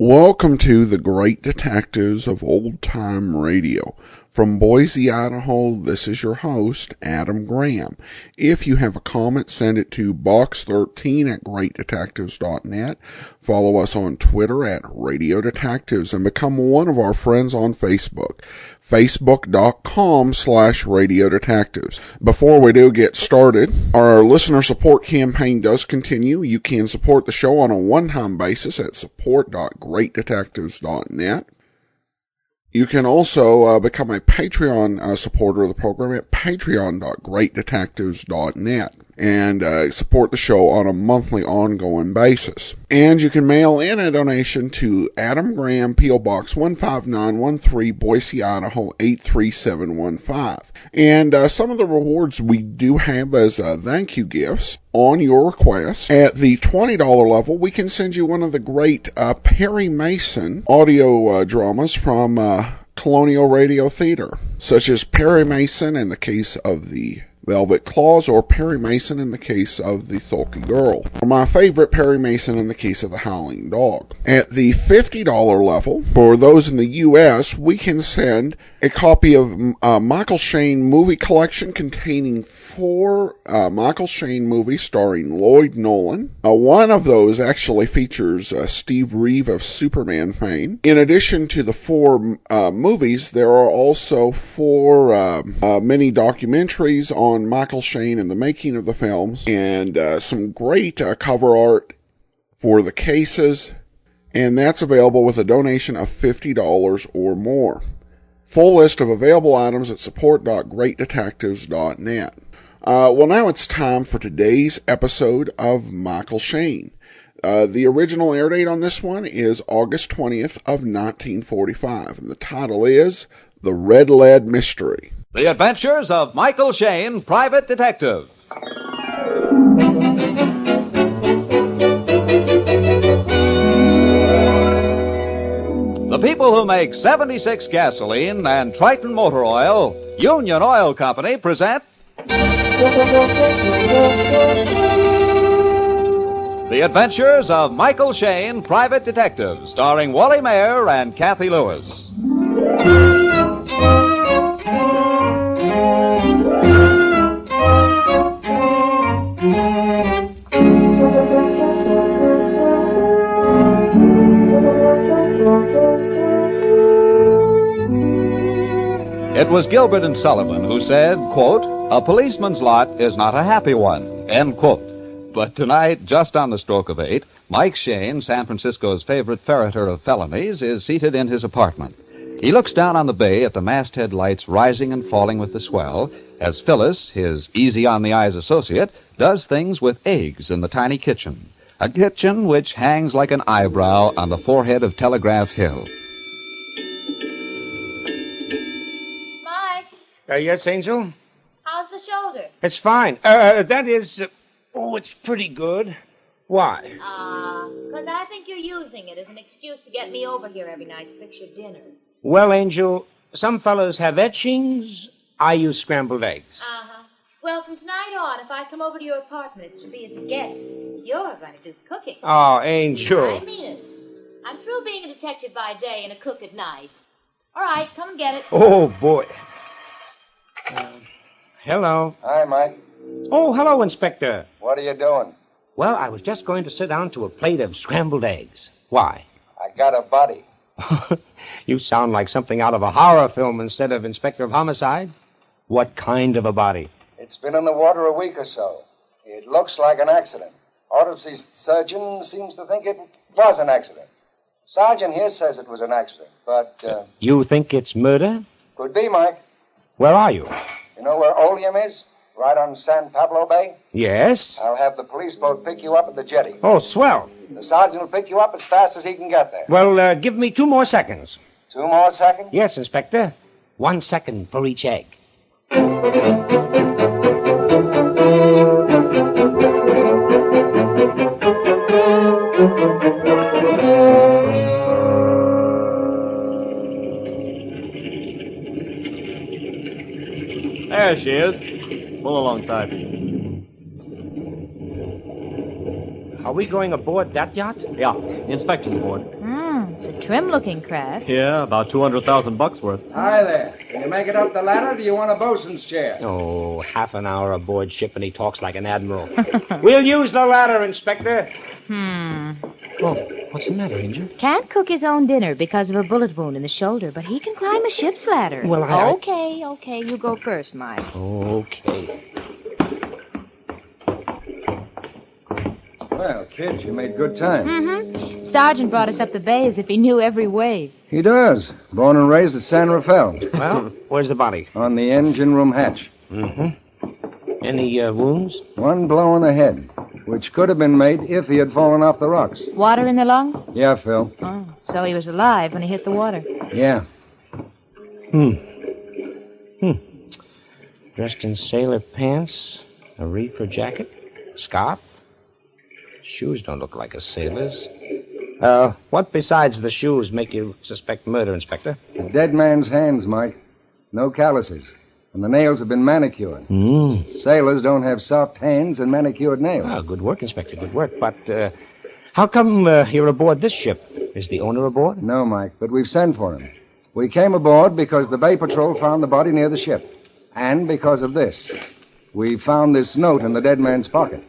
Welcome to the Great Detectives of Old Time Radio. From Boise, Idaho, this is your host, Adam Graham. If you have a comment, send it to box13@greatdetectives.net. Follow us on Twitter at Radio Detectives and become one of our friends on Facebook, facebook.com/Radio Detectives. Before we do get started, our listener support campaign does continue. You can support the show on a one-time basis at support.greatdetectives.net. You can also become a Patreon supporter of the program at patreon.greatdetectives.net and support the show on a monthly ongoing basis. And you can mail in a donation to Adam Graham, P.O. Box 15913, Boise, Idaho 83715. And some of the rewards we do have as thank you gifts on your request. At the $20 level, we can send you one of the great Perry Mason audio dramas from Colonial Radio Theater, such as Perry Mason in the case of the Velvet Claws, or Perry Mason in the case of the Thulky Girl, or my favorite, Perry Mason in the case of the Howling Dog. At the $50 level, for those in the U.S., we can send a copy of Michael Shayne movie collection containing 4 Michael Shayne movies starring Lloyd Nolan. One of those actually features Steve Reeve of Superman fame. In addition to the 4 movies, there are also 4 mini documentaries on Michael Shayne and the making of the films, and some great cover art for the cases, and that's available with a donation of $50 or more. Full list of available items at support.greatdetectives.net. Well, now it's time for today's episode of Michael Shayne. The original air date on this one is August 20th of 1945, and the title is The Red Lead Mystery. The Adventures of Michael Shayne, Private Detective. The people who make 76 gasoline and Triton Motor Oil, Union Oil Company, present The Adventures of Michael Shayne, Private Detective, starring Wally Maher and Kathy Lewis. It was Gilbert and Sullivan who said, quote, "A policeman's lot is not a happy one," end quote. But tonight, just on the stroke of 8, Mike Shayne, San Francisco's favorite ferreter of felonies, is seated in his apartment. He looks down on the bay at the masthead lights rising and falling with the swell, as Phyllis, his easy-on-the-eyes associate, does things with eggs in the tiny kitchen. A kitchen which hangs like an eyebrow on the forehead of Telegraph Hill. Yes, Angel? How's the shoulder? It's fine. It's pretty good. Why? Because I think you're using it as an excuse to get me over here every night to fix your dinner. Well, Angel, some fellows have etchings. I use scrambled eggs. Uh-huh. Well, from tonight on, if I come over to your apartment, it should be as a guest. You're going to do the cooking. Oh, Angel. I mean it. I'm through being a detective by day and a cook at night. All right, come and get it. Oh, boy. Hello. Hi, Mike. Oh, hello, Inspector. What are you doing? Well, I was just going to sit down to a plate of scrambled eggs. Why? I got a buddy. You sound like something out of a horror film instead of Inspector of Homicide. What kind of a body? It's been in the water a week or so. It looks like an accident. Autopsy surgeon seems to think it was an accident. Sergeant here says it was an accident, but... You think it's murder? Could be, Mike. Where are you? You know where Oleum is? Right on San Pablo Bay? Yes? I'll have the police boat pick you up at the jetty. Oh, swell. The sergeant will pick you up as fast as he can get there. Well, give me 2 more seconds. 2 more seconds? Yes, Inspector. 1 second for each egg. There she is. Pull alongside. Are we going aboard that yacht? Yeah, inspector's aboard. trim-looking craft. Yeah, about $200,000 worth. Hi there. Can you make it up the ladder, or do you want a bosun's chair? Oh, half an hour aboard ship and he talks like an admiral. We'll use the ladder, Inspector. Oh, what's the matter, Angel? Can't cook his own dinner because of a bullet wound in the shoulder, but he can climb a ship's ladder. Well, Okay, you go first, Mike. Okay. Well, kid, you made good time. Mm-hmm. Sergeant brought us up the bay as if he knew every wave. He does. Born and raised at San Rafael. Well, where's the body? On the engine room hatch. Mm-hmm. Any wounds? One blow on the head, which could have been made if he had fallen off the rocks. Water in the lungs? Yeah, Phil. Oh, so he was alive when he hit the water. Yeah. Dressed in sailor pants, a reefer jacket, scarf. Shoes don't look like a sailor's. What besides the shoes make you suspect murder, Inspector? The dead man's hands, Mike. No calluses. And the nails have been manicured. Sailors don't have soft hands and manicured nails. Oh, good work, Inspector, good work. But how come you're aboard this ship? Is the owner aboard? No, Mike, but we've sent for him. We came aboard because the Bay Patrol found the body near the ship. And because of this. We found this note in the dead man's pocket.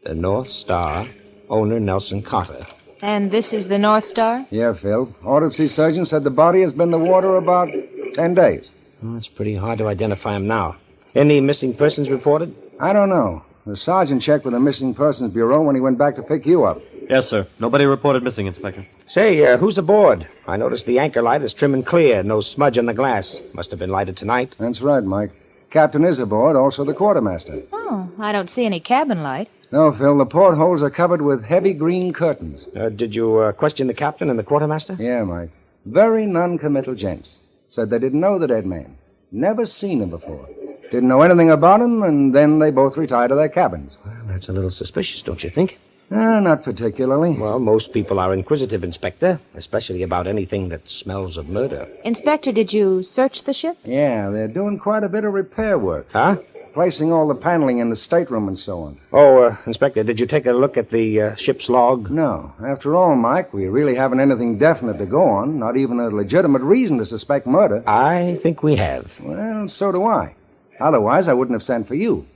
The North Star, owner Nelson Carter. And this is the North Star? Yeah, Phil. Autopsy surgeon said the body has been in the water about 10 days. Oh, it's pretty hard to identify him now. Any missing persons reported? I don't know. The sergeant checked with the Missing Persons Bureau when he went back to pick you up. Yes, sir. Nobody reported missing, Inspector. Say, who's aboard? I noticed the anchor light is trim and clear. No smudge on the glass. Must have been lighted tonight. That's right, Mike. Captain is aboard, also the quartermaster. Oh, I don't see any cabin light. No, Phil, the portholes are covered with heavy green curtains. Did you question the captain and the quartermaster? Yeah, Mike. Very non-committal gents. Said they didn't know the dead man. Never seen him before. Didn't know anything about him, and then they both retired to their cabins. Well, that's a little suspicious, don't you think? Not particularly. Well, most people are inquisitive, Inspector, especially about anything that smells of murder. Inspector, did you search the ship? Yeah, they're doing quite a bit of repair work. Huh? Placing all the paneling in the stateroom and so on. Oh, Inspector, did you take a look at the ship's log? No. After all, Mike, we really haven't anything definite to go on, not even a legitimate reason to suspect murder. I think we have. Well, so do I. Otherwise, I wouldn't have sent for you.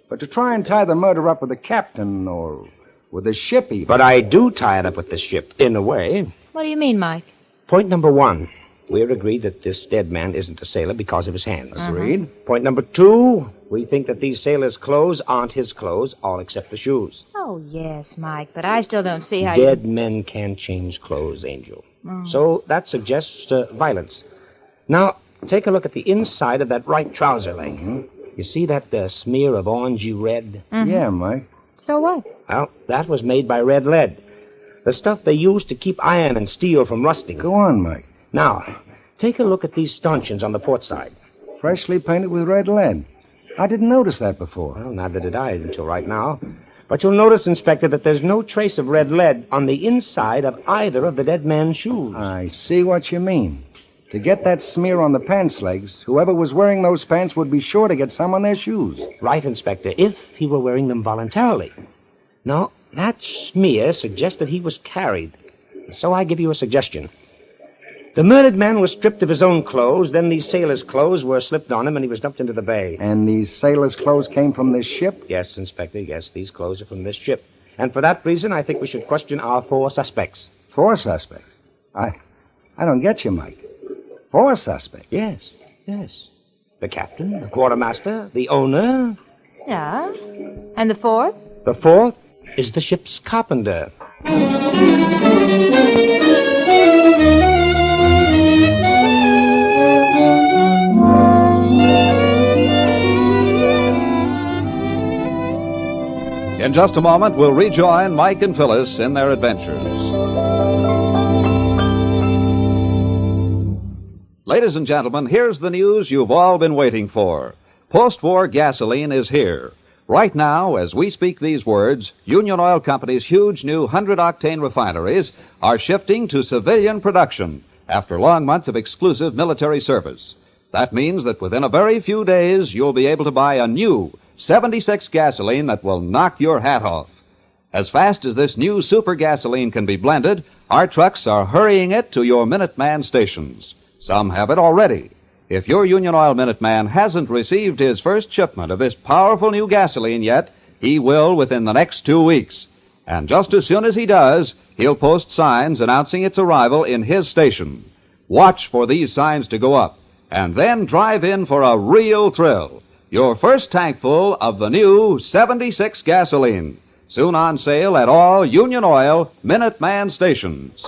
But to try and tie the murder up with the captain or with the ship even. But I do tie it up with the ship, in a way. What do you mean, Mike? Point number one. We're agreed that this dead man isn't a sailor because of his hands. Agreed. Point number two. We think that these sailors' clothes aren't his clothes, all except the shoes. Oh, yes, Mike, but I still don't see how Dead men can't change clothes, Angel. So that suggests violence. Now, take a look at the inside of that right trouser leg. You see that smear of orangey red? Yeah, Mike. So what? Well, that was made by red lead. The stuff they use to keep iron and steel from rusting. Go on, Mike. Now, take a look at these stanchions on the port side. Freshly painted with red lead. I didn't notice that before. Well, neither did I until right now. But you'll notice, Inspector, that there's no trace of red lead on the inside of either of the dead man's shoes. I see what you mean. To get that smear on the pants legs, whoever was wearing those pants would be sure to get some on their shoes. Right, Inspector, if he were wearing them voluntarily. Now, that smear suggests that he was carried. So I give you a suggestion. The murdered man was stripped of his own clothes, then these sailors' clothes were slipped on him, and he was dumped into the bay. And these sailors' clothes came from this ship? Yes, Inspector, yes, these clothes are from this ship. And for that reason, I think we should question our 4 suspects. 4 suspects? I don't get you, Mike. 4 suspects? Yes. The captain, the quartermaster, the owner. Yeah. And the fourth? The 4th is the ship's carpenter. In just a moment, we'll rejoin Mike and Phyllis in their adventures. Ladies and gentlemen, here's the news you've all been waiting for. Post-war gasoline is here. Right now, as we speak these words, Union Oil Company's huge new 100-octane refineries are shifting to civilian production after long months of exclusive military service. That means that within a very few days, you'll be able to buy a new 76 gasoline that will knock your hat off. As fast as this new super gasoline can be blended, our trucks are hurrying it to your Minuteman stations. Some have it already. If your Union Oil Minuteman hasn't received his first shipment of this powerful new gasoline yet, he will within the next 2 weeks. And just as soon as he does, he'll post signs announcing its arrival in his station. Watch for these signs to go up, and then drive in for a real thrill. Your first tankful of the new 76 gasoline. Soon on sale at all Union Oil Minuteman stations.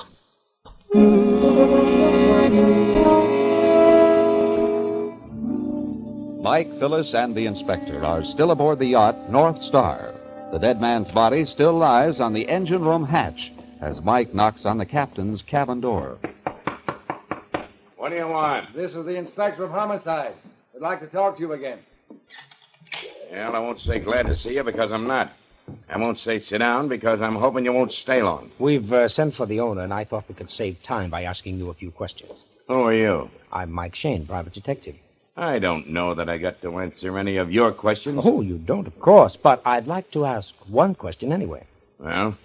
Mike, Phyllis, and the inspector are still aboard the yacht North Star. The dead man's body still lies on the engine room hatch as Mike knocks on the captain's cabin door. What do you want? This is the inspector of homicide. I'd like to talk to you again. Well, I won't say glad to see you because I'm not. I won't say sit down because I'm hoping you won't stay long. We've sent for the owner, and I thought we could save time by asking you a few questions. Who are you? I'm Mike Shayne, private detective. I don't know that I got to answer any of your questions. Oh, you don't, of course, but I'd like to ask one question anyway. Well?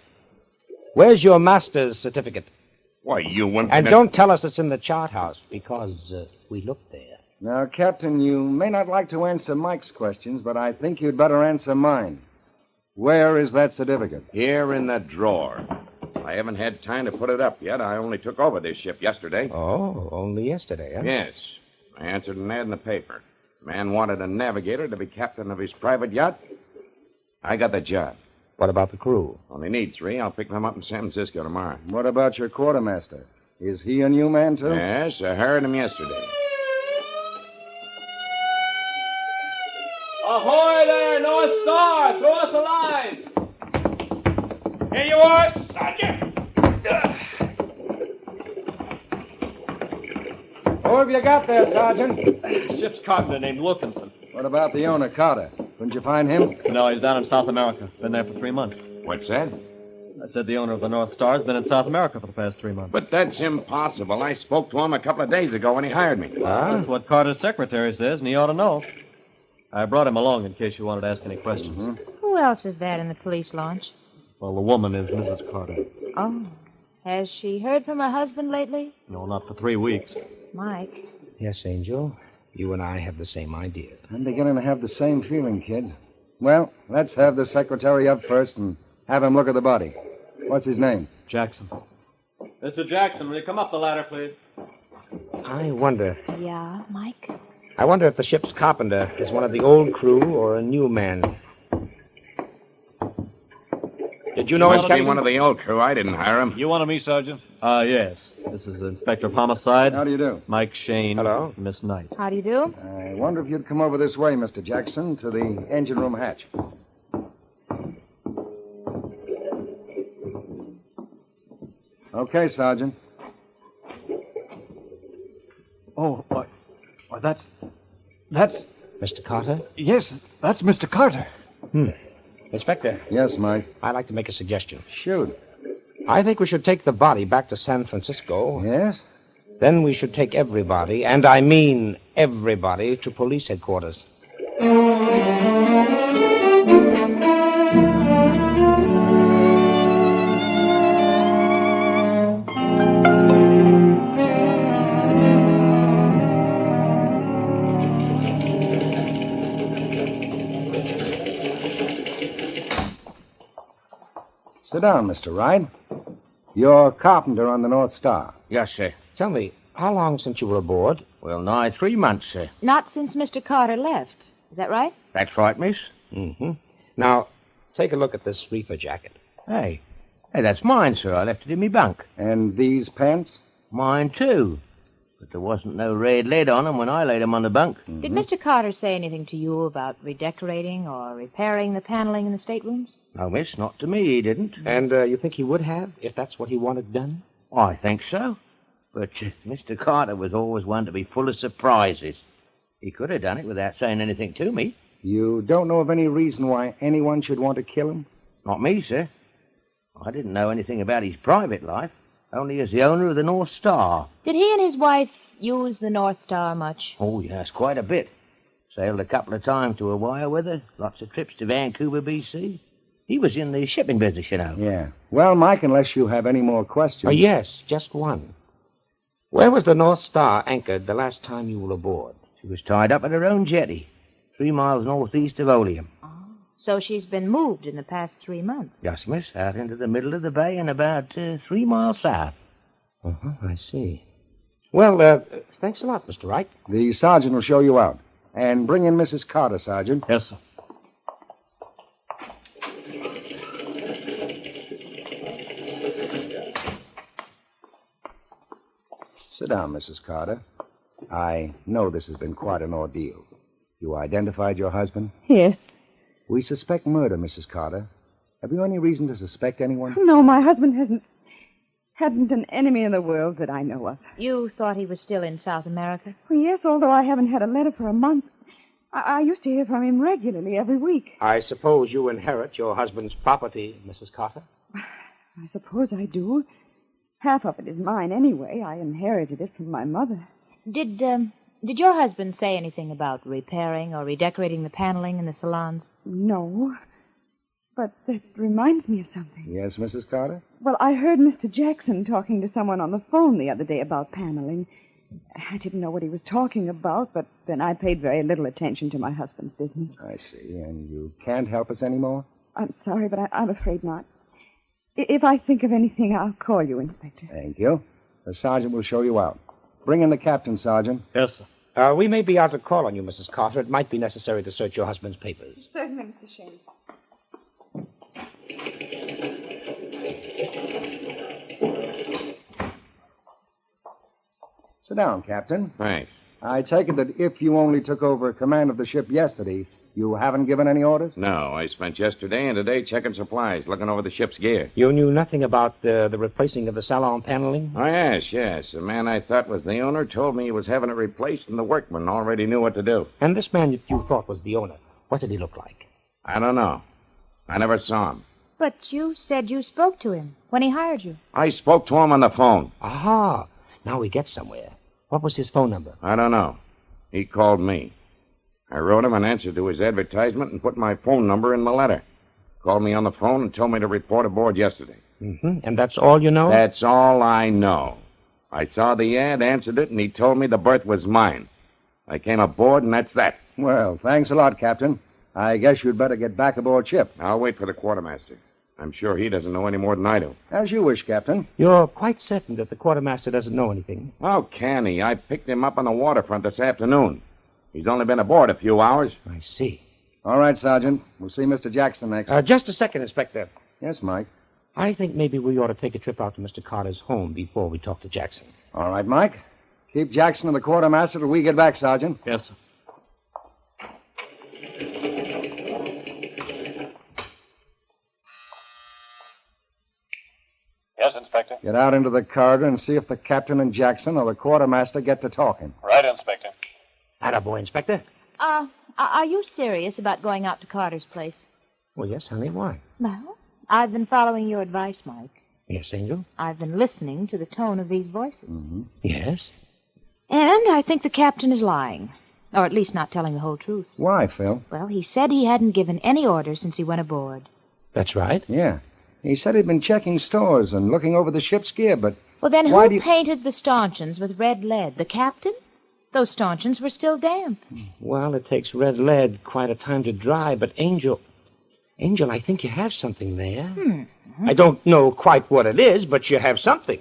Where's your master's certificate? Why, you wouldn't... And don't tell us it's in the chart house, because we looked there. Now, Captain, you may not like to answer Mike's questions, but I think you'd better answer mine. Where is that certificate? Here in the drawer. I haven't had time to put it up yet. I only took over this ship yesterday. Oh, only yesterday, huh? Yes. I answered an ad in the paper. The man wanted a navigator to be captain of his private yacht. I got the job. What about the crew? Only need 3. I'll pick them up in San Francisco tomorrow. What about your quartermaster? Is he a new man, too? Yes, I hired him yesterday. Ahoy there, North Star! Throw us a line! Here you are, Sergeant! Who have you got there, Sergeant? Ship's carpenter named Wilkinson. What about the owner, Carter? Couldn't you find him? No, he's down in South America. Been there for 3 months. What's that? I said the owner of the North Star's been in South America for the past 3 months. But that's impossible. I spoke to him a couple of days ago when he hired me. That's what Carter's secretary says, and he ought to know. I brought him along in case you wanted to ask any questions. Mm-hmm. Who else is that in the police launch? Well, the woman is Mrs. Carter. Oh. Has she heard from her husband lately? No, not for 3 weeks. Mike. Yes, Angel. You and I have the same idea. I'm beginning to have the same feeling, kid. Well, let's have the secretary up first and have him look at the body. What's his name? Jackson. Mr. Jackson, will you come up the ladder, please? I wonder Yeah, Mike? I wonder if the ship's carpenter is one of the old crew or a new man. Did you know him, Must be Captain? one of the old crew. I didn't hire him. You wanted me, Sergeant? Yes. This is the Inspector of Homicide. How do you do? Mike Shayne. Hello. Miss Knight. How do you do? I wonder if you'd come over this way, Mr. Jackson, to the engine room hatch. Okay, Sergeant. Oh, why, that's... Mr. Carter? Yes, that's Mr. Carter. Inspector, Yes, Mike. I'd like to make a suggestion. Shoot. I think we should take the body back to San Francisco. Yes? Then we should take everybody, and I mean everybody, to police headquarters. Sit down, Mr. Wright. You're carpenter on the North Star. Yes, sir. Tell me, how long since you were aboard? Well, nigh 3 months, sir. Not since Mr. Carter left. Is that right? That's right, miss. Mm-hmm. Now, take a look at this reefer jacket. Hey, that's mine, sir. I left it in me bunk. And these pants? Mine, too. But there wasn't no red lead on 'em when I laid 'em on the bunk. Did Mr. Carter say anything to you about redecorating or repairing the paneling in the staterooms? No, miss, not to me, he didn't. And you think he would have, if that's what he wanted done? I think so. But Mr. Carter was always one to be full of surprises. He could have done it without saying anything to me. You don't know of any reason why anyone should want to kill him? Not me, sir. I didn't know anything about his private life, only as the owner of the North Star. Did he and his wife use the North Star much? Oh, yes, quite a bit. Sailed a couple of times to Hawaii with her, lots of trips to Vancouver, BC. He was in the shipping business, you know. Yeah. Well, Mike, unless you have any more questions... Yes, just one. Where was the North Star anchored the last time you were aboard? She was tied up at her own jetty, 3 miles northeast of Oleum. So she's been moved in the past 3 months. Yes, miss, out into the middle of the bay and about 3 miles south. I see. Well, thanks a lot, Mr. Wright. The sergeant will show you out. And bring in Mrs. Carter, Sergeant. Yes, sir. Sit down, Mrs. Carter. I know this has been quite an ordeal. You identified your husband? Yes. We suspect murder, Mrs. Carter. Have you any reason to suspect anyone? No, my husband hadn't an enemy in the world that I know of. You thought he was still in South America? Well, yes, although I haven't had a letter for a month. I used to hear from him regularly every week. I suppose you inherit your husband's property, Mrs. Carter? I suppose I do. Half of it is mine anyway. I inherited it from my mother. Did your husband say anything about repairing or redecorating the paneling in the salons? No. But that reminds me of something. Yes, Mrs. Carter? Well, I heard Mr. Jackson talking to someone on the phone the other day about paneling. I didn't know what he was talking about, but then I paid very little attention to my husband's business. I see. And you can't help us anymore? I'm sorry, but I'm afraid not. If I think of anything, I'll call you, Inspector. Thank you. The sergeant will show you out. Bring in the captain, Sergeant. Yes, sir. We may be out to call on you, Mrs. Carter. It might be necessary to search your husband's papers. Certainly, Mr. Shayne. Sit down, Captain. Thanks. I take it that if you only took over command of the ship yesterday, you haven't given any orders? No, I spent yesterday and today checking supplies, looking over the ship's gear. You knew nothing about the replacing of the salon paneling? Oh, yes. The man I thought was the owner told me he was having it replaced, and the workmen already knew what to do. And this man that you thought was the owner, what did he look like? I don't know. I never saw him. But you said you spoke to him when he hired you. I spoke to him on the phone. Aha. Now we get somewhere. What was his phone number? I don't know. He called me. I wrote him an answer to his advertisement and put my phone number in the letter. Called me on the phone and told me to report aboard yesterday. Mm-hmm. And that's all you know? That's all I know. I saw the ad, answered it, and he told me the berth was mine. I came aboard, and that's that. Well, thanks a lot, Captain. I guess you'd better get back aboard ship. I'll wait for the quartermaster. I'm sure he doesn't know any more than I do. As you wish, Captain. You're quite certain that the quartermaster doesn't know anything? How can he? I picked him up on the waterfront this afternoon. He's only been aboard a few hours. I see. All right, Sergeant. We'll see Mr. Jackson next. Just a second, Inspector. Yes, Mike. I think maybe we ought to take a trip out to Mr. Carter's home before we talk to Jackson. All right, Mike. Keep Jackson and the quartermaster till we get back, Sergeant. Yes, sir. Yes, Inspector. Get out into the corridor and see if the captain and Jackson or the quartermaster get to talking. Right, Inspector. Attaboy, Inspector. Are you serious about going out to Carter's place? Well, yes, honey. Why? Well, I've been following your advice, Mike. Yes, Angel? I've been listening to the tone of these voices. Mm-hmm. Yes? And I think the captain is lying. Or at least not telling the whole truth. Why, Phil? Well, he said he hadn't given any orders since he went aboard. That's right. Yeah. He said he'd been checking stores and looking over the ship's gear, but... Well, then why who painted the stanchions with red lead? The captain? Those stanchions were still damp. Well, it takes red lead quite a time to dry, but Angel, I think you have something there. Mm-hmm. I don't know quite what it is, but you have something.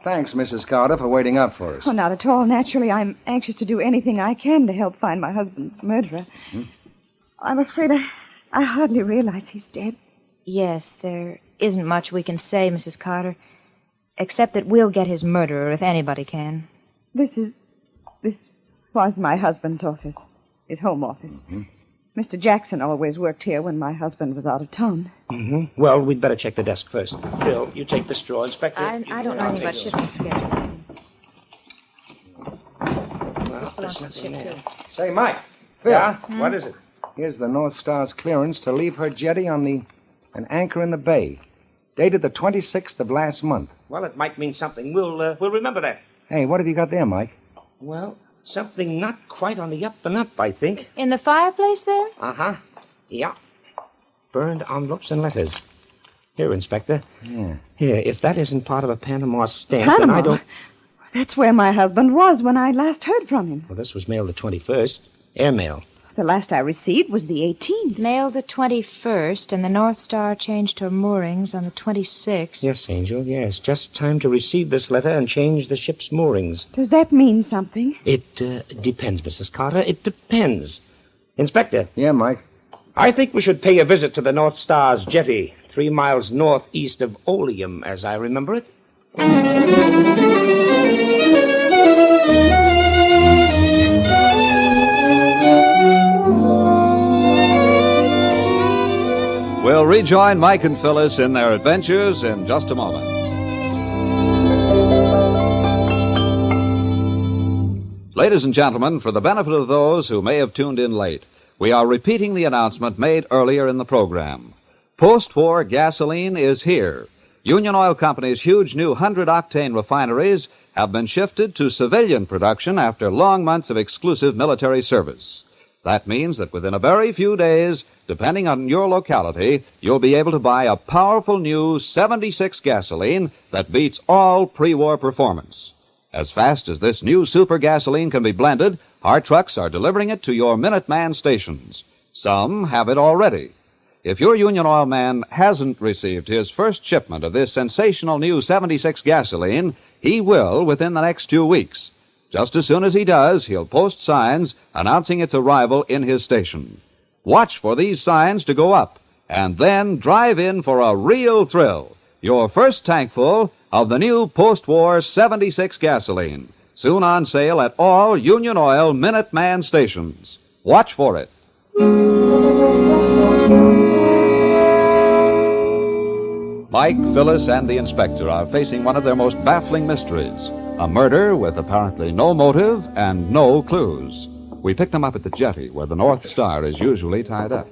Thanks, Mrs. Carter, for waiting up for us. Oh, not at all. Naturally, I'm anxious to do anything I can to help find my husband's murderer. I'm afraid I hardly realize he's dead. Yes, there isn't much we can say, Mrs. Carter, except that we'll get his murderer if anybody can. This was my husband's office, his home office. Mm-hmm. Mr. Jackson always worked here when my husband was out of town. Mm-hmm. Well, we'd better check the desk first. Phil, you take the straw, Inspector. I don't know anything about shipping schedules. Well, This belongs to the ship, too. Say, Mike. Phil. Yeah? What is it? Here's the North Star's clearance to leave her jetty on the An anchor in the bay. Dated the 26th of last month. Well, it might mean something. We'll remember that. Hey, what have you got there, Mike? Well, something not quite on the up and up, I think. In the fireplace there? Uh-huh. Yeah. Burned envelopes and letters. Here, Inspector. Yeah. Here, if that isn't part of a Panama stamp, Panama? then I don't... That's where my husband was when I last heard from him. Well, this was mailed the 21st. Airmail. The last I received was the 18th. Mailed the 21st, and the North Star changed her moorings on the 26th. Yes, Angel, yes. Just time to receive this letter and change the ship's moorings. Does that mean something? It depends, Mrs. Carter. It depends. Inspector. Yeah, Mike? I think we should pay a visit to the North Star's jetty, 3 miles northeast of Oleum, as I remember it. We'll rejoin Mike and Phyllis in their adventures in just a moment. Ladies and gentlemen, for the benefit of those who may have tuned in late, we are repeating the announcement made earlier in the program. Post-war gasoline is here. Union Oil Company's huge new 100-octane refineries have been shifted to civilian production after long months of exclusive military service. That means that within a very few days, depending on your locality, you'll be able to buy a powerful new 76 gasoline that beats all pre-war performance. As fast as this new super gasoline can be blended, our trucks are delivering it to your Minuteman stations. Some have it already. If your Union Oil man hasn't received his first shipment of this sensational new 76 gasoline, he will within the next 2 weeks. Just as soon as he does, he'll post signs announcing its arrival in his station. Watch for these signs to go up, and then drive in for a real thrill. Your first tankful of the new post-war 76 gasoline. Soon on sale at all Union Oil Minuteman stations. Watch for it. Mike, Phyllis, and the inspector are facing one of their most baffling mysteries. A murder with apparently no motive and no clues. We picked them up at the jetty where the North Star is usually tied up.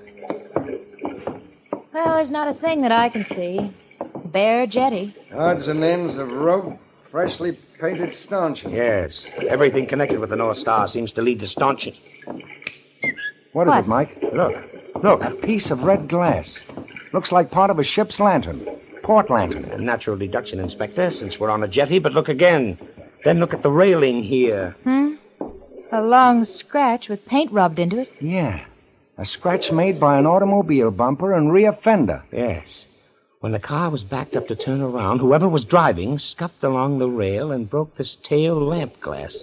Well, there's not a thing that I can see. Bare jetty. Odds and ends of rope, freshly painted stanchion. Yes. Everything connected with the North Star seems to lead to stanchion. What is it, Mike? Look. A piece of red glass. Looks like part of a ship's lantern. Port lantern. A natural deduction, Inspector, since we're on a jetty, but look again. Then look at the railing here. A long scratch with paint rubbed into it. Yeah. A scratch made by an automobile bumper and rear fender. Yes. When the car was backed up to turn around, whoever was driving scuffed along the rail and broke this tail lamp glass.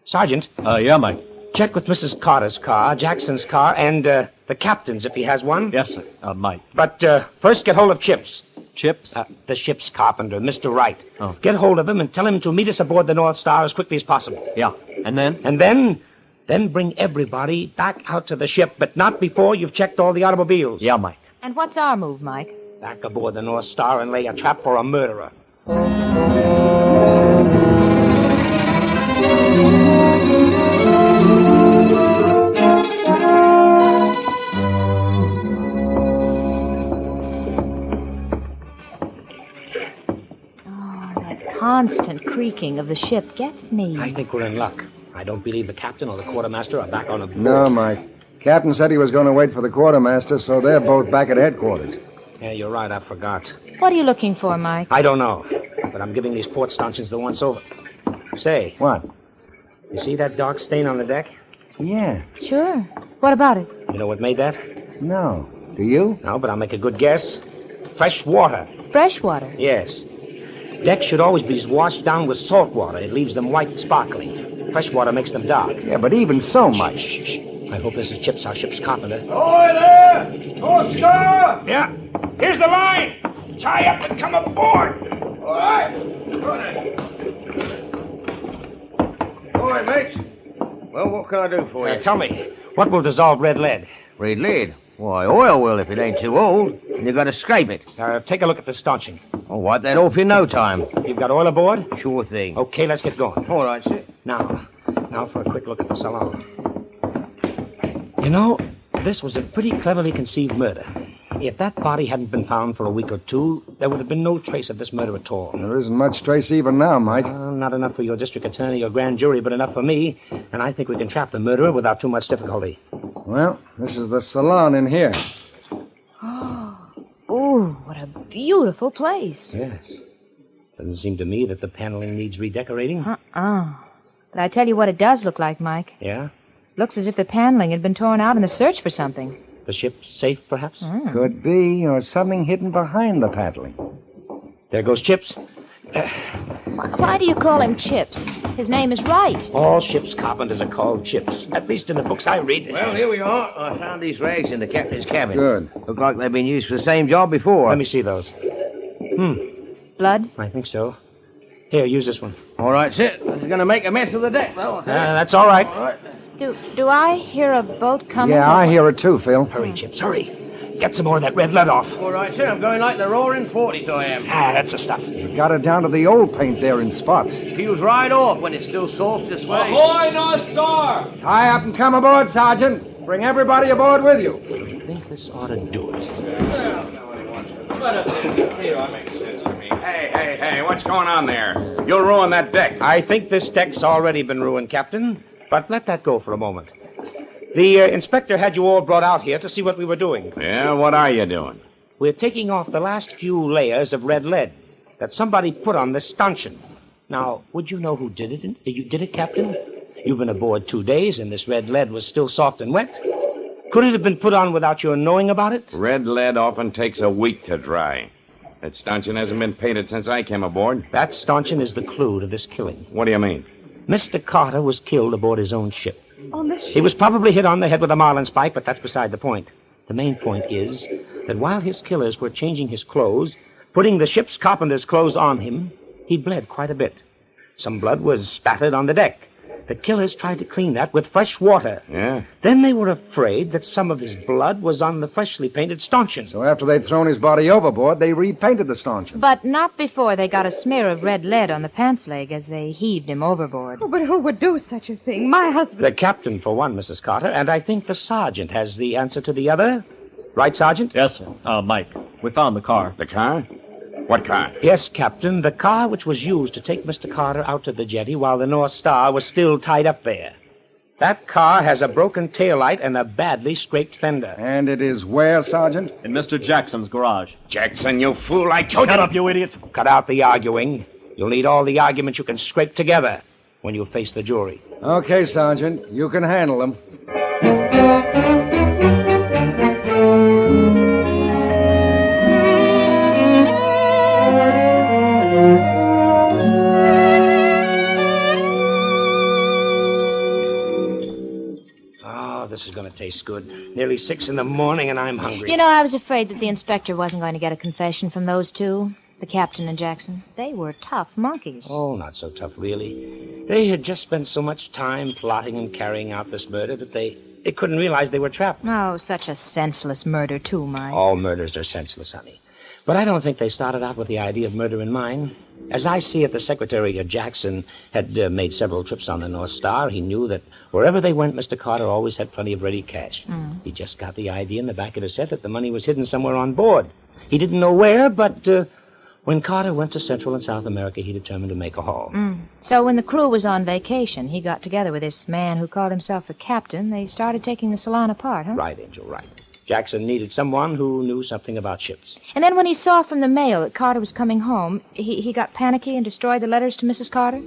Sergeant. Yeah, Mike. Check with Mrs. Carter's car, Jackson's car, and the captain's if he has one. Yes, sir. Mike. But first get hold of Chips. Chips? The ship's carpenter, Mr. Wright. Oh. Get hold of him and tell him to meet us aboard the North Star as quickly as possible. Yeah. And then? And then bring everybody back out to the ship, but not before you've checked all the automobiles. Yeah, Mike. And what's our move, Mike? Back aboard the North Star and lay a trap for a murderer. Constant creaking of the ship gets me. I think we're in luck. I don't believe the captain or the quartermaster are back on the boat. No, Mike. Captain said he was going to wait for the quartermaster, so they're both back at headquarters. Yeah, you're right. I forgot. What are you looking for, Mike? I don't know, but I'm giving these port stanchions the once over. Say. What? You see that dark stain on the deck? Yeah. Sure. What about it? You know what made that? No. Do you? No, but I'll make a good guess. Fresh water. Fresh water? Yes. Decks should always be washed down with salt water. It leaves them white and sparkling. Fresh water makes them dark. Yeah, but even so, Mike. Shh. I hope this is Chips, our ship's carpenter. Ahoy there! North Star! Yeah. Here's the line. Tie up and come aboard. All right. Ahoy, mate. Well, what can I do for you? Tell me, what will dissolve red lead? Red lead? Why, oil will if it ain't too old. And you've got to scrape it. Take a look at the stanchion. I'll wipe that off in no time. You've got oil aboard? Sure thing. Okay, let's get going. All right, sir. Now for a quick look at the salon. You know, this was a pretty cleverly conceived murder. If that body hadn't been found for a week or two, there would have been no trace of this murder at all. There isn't much trace even now, Mike. Not enough for your district attorney or grand jury, but enough for me. And I think we can trap the murderer without too much difficulty. Well, this is the salon in here. Oh, what a beautiful place. Yes. Doesn't seem to me that the paneling needs redecorating. But I tell you what it does look like, Mike. Yeah? Looks as if the paneling had been torn out in the search for something. The ship's safe, perhaps? Could be, or something hidden behind the paneling. There goes Chips. Why do you call him Chips? His name is right. All ship's carpenters are called Chips, at least in the books I read. Well, here we are. I found these rags in the captain's cabin. Good. Look like they've been used for the same job before. Let me see those. Blood? I think so. Here, use this one. All right, sir. This is going to make a mess of the deck, though. That's all right. All right. Do I hear a boat coming? Yeah, I hear it too, Phil. Hurry, Chips, hurry. Get some more of that red lead off. All right, sir. I'm going like the roaring 40s, I am. That's the stuff. You got it down to the old paint there in spots. Peels right off when it's still soft this way. Ahoy, North Star! Tie up and come aboard, Sergeant. Bring everybody aboard with you. I think this ought to do it. Hey, what's going on there? You'll ruin that deck. I think this deck's already been ruined, Captain. But let that go for a moment. The inspector had you all brought out here to see what we were doing. Yeah, what are you doing? We're taking off the last few layers of red lead that somebody put on this stanchion. Now, would you know who did it? You did it, Captain? You've been aboard 2 days, and this red lead was still soft and wet. Could it have been put on without your knowing about it? Red lead often takes a week to dry. That stanchion hasn't been painted since I came aboard. That stanchion is the clue to this killing. What do you mean? Mr. Carter was killed aboard his own ship. On this ship? He was probably hit on the head with a marlinspike, but that's beside the point. The main point is that while his killers were changing his clothes, putting the ship's carpenter's clothes on him, he bled quite a bit. Some blood was spattered on the deck. The killers tried to clean that with fresh water. Yeah? Then they were afraid that some of his blood was on the freshly painted stanchion. So after they'd thrown his body overboard, they repainted the stanchion. But not before they got a smear of red lead on the pants leg as they heaved him overboard. Oh, but who would do such a thing? My husband... The captain, for one, Mrs. Carter, and I think the sergeant has the answer to the other. Right, Sergeant? Yes, sir. Mike, we found the car. The car? What car? Yes, Captain, the car which was used to take Mr. Carter out to the jetty while the North Star was still tied up there. That car has a broken taillight and a badly scraped fender. And it is where, Sergeant? In Mr. Jackson's garage. Jackson, you fool, I told you. Shut up, you idiot. Cut out the arguing. You'll need all the arguments you can scrape together when you face the jury. Okay, Sergeant. You can handle them. This is going to taste good. Nearly 6 in the morning, and I'm hungry. You know, I was afraid that the inspector wasn't going to get a confession from those two, the captain and Jackson. They were tough monkeys. Oh, not so tough, really. They had just spent so much time plotting and carrying out this murder that they couldn't realize they were trapped. Oh, such a senseless murder, too, Mike. All murders are senseless, honey. But I don't think they started out with the idea of murder in mind. As I see it, the Secretary Jackson had made several trips on the North Star. He knew that wherever they went, Mr. Carter always had plenty of ready cash. He just got the idea in the back of his head that the money was hidden somewhere on board. He didn't know where, but when Carter went to Central and South America, he determined to make a haul. So when the crew was on vacation, he got together with this man who called himself the captain. They started taking the salon apart, huh? Right, Angel, right. Jackson needed someone who knew something about ships. And then when he saw from the mail that Carter was coming home, he got panicky and destroyed the letters to Mrs. Carter?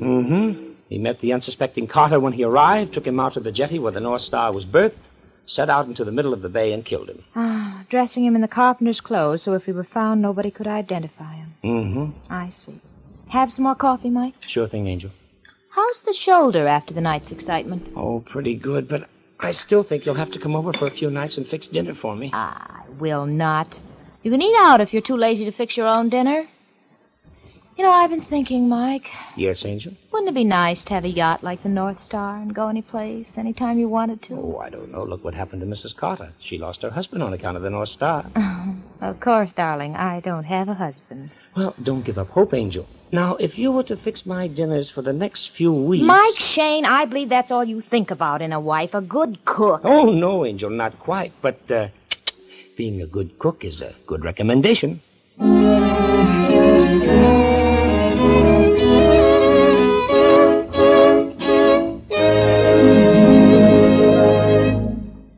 He met the unsuspecting Carter when he arrived, took him out to the jetty where the North Star was berthed, set out into the middle of the bay and killed him. Dressing him in the carpenter's clothes so if he were found, nobody could identify him. I see. Have some more coffee, Mike? Sure thing, Angel. How's the shoulder after the night's excitement? Oh, pretty good, but I still think you'll have to come over for a few nights and fix dinner for me. I will not. You can eat out if you're too lazy to fix your own dinner. You know, I've been thinking, Mike. Yes, Angel? Wouldn't it be nice to have a yacht like the North Star and go any place, anytime you wanted to? Oh, I don't know. Look what happened to Mrs. Carter. She lost her husband on account of the North Star. Of course, darling. I don't have a husband. Well, don't give up hope, Angel. Now, if you were to fix my dinners for the next few weeks... Mike Shayne, I believe that's all you think about in a wife, a good cook. Oh, no, Angel, not quite. But being a good cook is a good recommendation.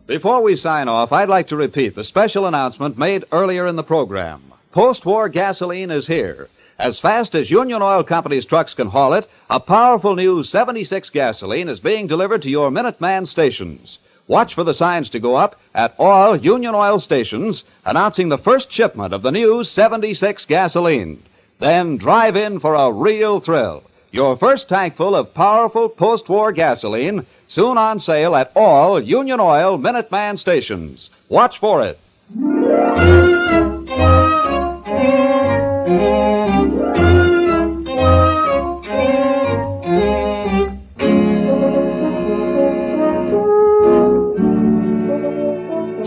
Before we sign off, I'd like to repeat the special announcement made earlier in the program. Post-war gasoline is here. As fast as Union Oil Company's trucks can haul it, a powerful new 76 gasoline is being delivered to your Minuteman stations. Watch for the signs to go up at all Union Oil stations announcing the first shipment of the new 76 gasoline. Then drive in for a real thrill. Your first tankful of powerful post-war gasoline, soon on sale at all Union Oil Minuteman stations. Watch for it.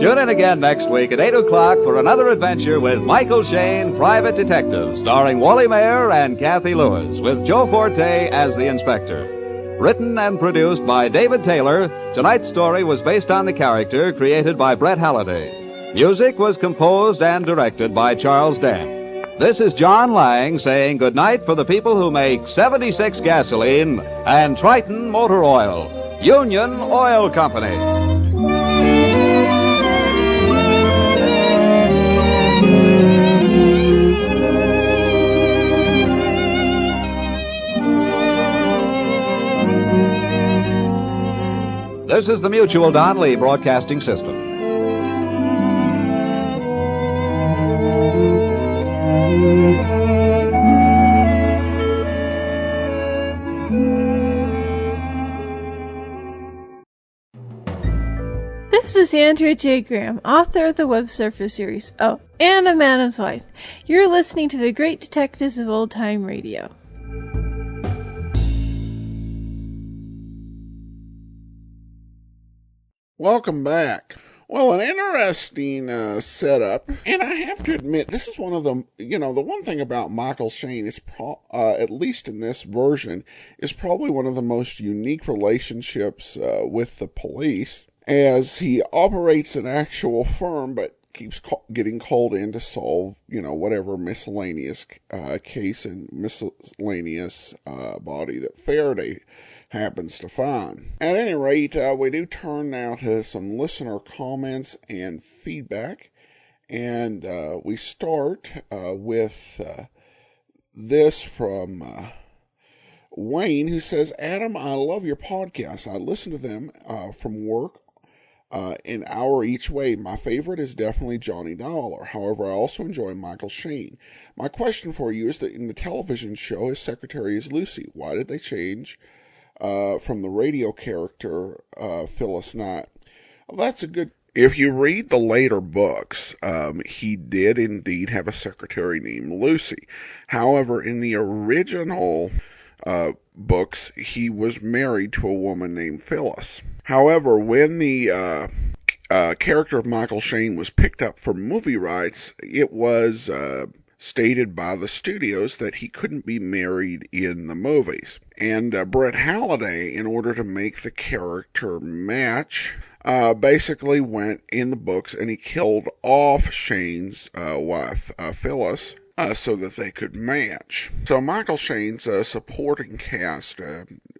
Tune in again next week at 8 o'clock for another adventure with Michael Shayne, Private Detective, starring Wally Maher and Kathy Lewis, with Joe Forte as the inspector. Written and produced by David Taylor, tonight's story was based on the character created by Britt Halliday. Music was composed and directed by Charles Dant. This is John Lang saying goodnight for the people who make 76 gasoline and Triton Motor Oil. Union Oil Company. This is the Mutual Don Lee Broadcasting System. This is Andrea J. Graham, author of the Web Surfer series. Oh, and a Madam's Wife. You're listening to the Great Detectives of Old Time Radio. Welcome back. Well, an interesting setup, and I have to admit, this is one of the, the one thing about Michael Shayne is, at least in this version, is probably one of the most unique relationships with the police, as he operates an actual firm, but keeps getting called in to solve, whatever miscellaneous case and miscellaneous body that Farraday happens to find. At any rate, we do turn now to some listener comments and feedback, and we start with this from Wayne, who says, Adam, I love your podcast. I listen to them from work an hour each way. My favorite is definitely Johnny Dollar. However, I also enjoy Michael Shayne. My question for you is that in the television show, his secretary is Lucy. Why did they change from the radio character Phyllis Knight? Well, that's a good... If you read the later books, he did indeed have a secretary named Lucy. However, in the original books, he was married to a woman named Phyllis. However, when the character of Michael Shayne was picked up for movie rights, it was stated by the studios that he couldn't be married in the movies. And Britt Halliday, in order to make the character match, basically went in the books and he killed off Shayne's wife, Phyllis, so that they could match. So Michael Shayne's supporting cast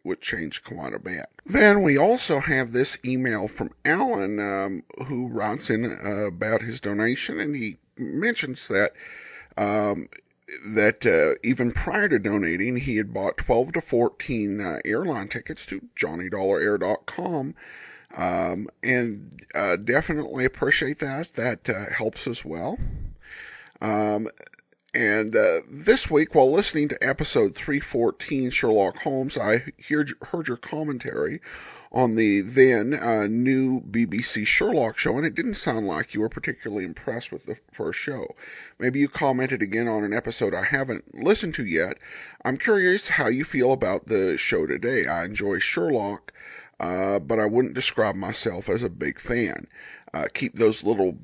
would change quite a bit. Then we also have this email from Alan, who writes in about his donation, and he mentions that even prior to donating, he had bought 12 to 14 airline tickets to JohnnyDollarAir.com, and definitely appreciate that. That helps as well. And this week, while listening to episode 314, Sherlock Holmes, I heard your commentary on the then new BBC Sherlock show, and it didn't sound like you were particularly impressed with the first show. Maybe you commented again on an episode I haven't listened to yet. I'm curious how you feel about the show today. I enjoy Sherlock, but I wouldn't describe myself as a big fan. Keep those little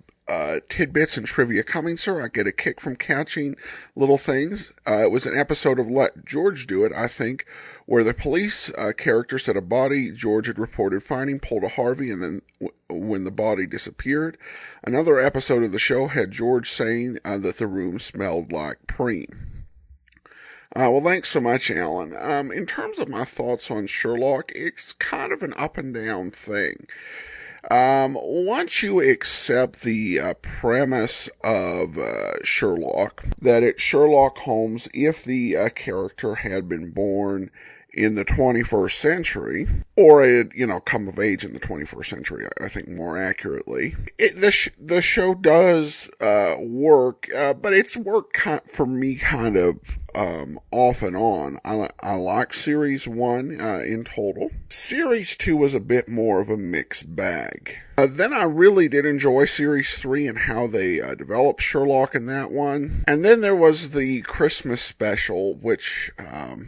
tidbits and trivia coming, sir. I get a kick from catching little things. It was an episode of Let George Do It, I think, where the police character said a body George had reported finding pulled a Harvey, and then when the body disappeared. Another episode of the show had George saying that the room smelled like preem. Well, thanks so much, Alan. In terms of my thoughts on Sherlock, it's kind of an up and down thing. Once you accept the premise of Sherlock, that it's Sherlock Holmes if the character had been born in the 21st century, or had, come of age in the 21st century, I think more accurately. The show does work, but it's worked for me kind of off and on. I like Series 1 in total. Series 2 was a bit more of a mixed bag. Then I really did enjoy Series 3 and how they developed Sherlock in that one. And then there was the Christmas special, which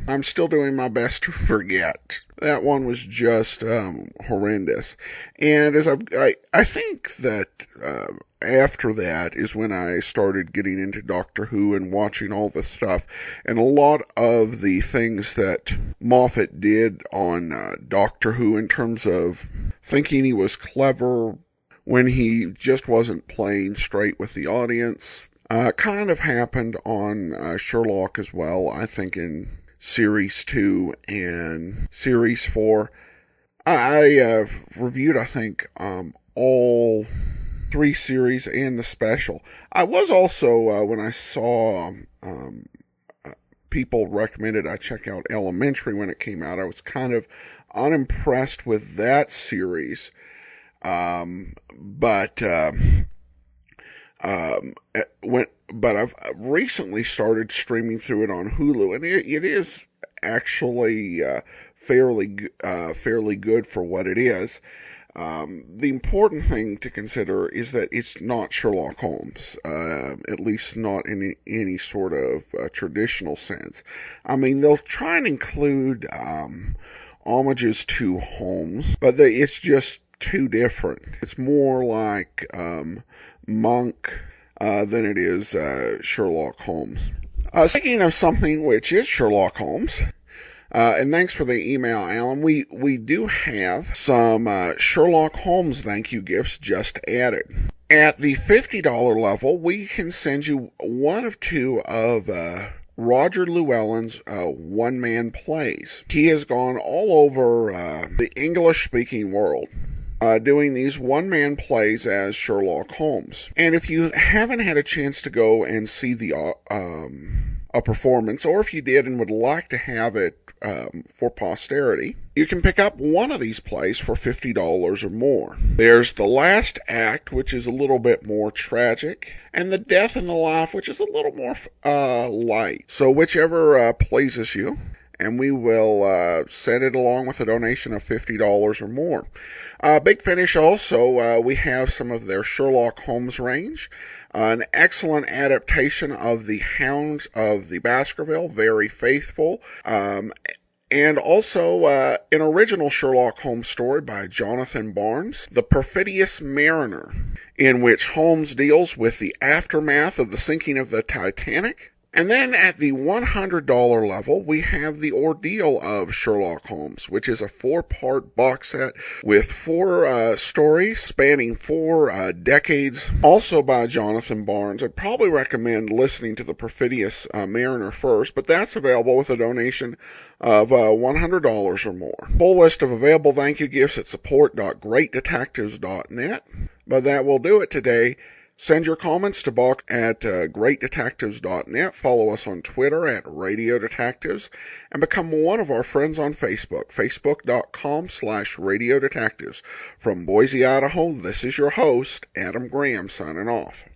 I'm still doing my best to forget. That one was just horrendous. And as I think that after that is when I started getting into Doctor Who and watching all the stuff. And a lot of the things that Moffat did on Doctor Who in terms of thinking he was clever when he just wasn't playing straight with the audience, kind of happened on Sherlock as well, I think in Series 2 and Series 4. I reviewed, I think, all 3 series and the special. I was also, when I saw people recommended I check out Elementary when it came out, I was kind of unimpressed with that series. But I've recently started streaming through it on Hulu, and it is actually fairly good for what it is. The important thing to consider is that it's not Sherlock Holmes, at least not in any sort of traditional sense. I mean, they'll try and include homages to Holmes, but it's just too different. It's more like Monk than it is Sherlock Holmes. Speaking of something which is Sherlock Holmes, and thanks for the email, Alan, we do have some Sherlock Holmes thank you gifts just added. At the $50 level, we can send you one of 2 of Roger Llewellyn's one-man plays. He has gone all over the English-speaking world, doing these one-man plays as Sherlock Holmes. And if you haven't had a chance to go and see a performance, or if you did and would like to have it for posterity, you can pick up one of these plays for $50 or more. There's The Last Act, which is a little bit more tragic, and The Death and the Life, which is a little more light. So whichever pleases you, and we will send it along with a donation of $50 or more. Big Finish also, we have some of their Sherlock Holmes range. An excellent adaptation of The Hounds of the Baskerville, very faithful. And also an original Sherlock Holmes story by Jonathan Barnes, The Perfidious Mariner, in which Holmes deals with the aftermath of the sinking of the Titanic. And then at the $100 level, we have The Ordeal of Sherlock Holmes, which is a 4-part box set with 4 stories spanning 4 decades, also by Jonathan Barnes. I'd probably recommend listening to The Perfidious Mariner first, but that's available with a donation of $100 or more. Full list of available thank you gifts at support.greatdetectives.net. But that will do it today. Send your comments to Bach at greatdetectives.net. Follow us on Twitter at Radio Detectives, and become one of our friends on Facebook, facebook.com/Radio Detectives. From Boise, Idaho, this is your host, Adam Graham, signing off.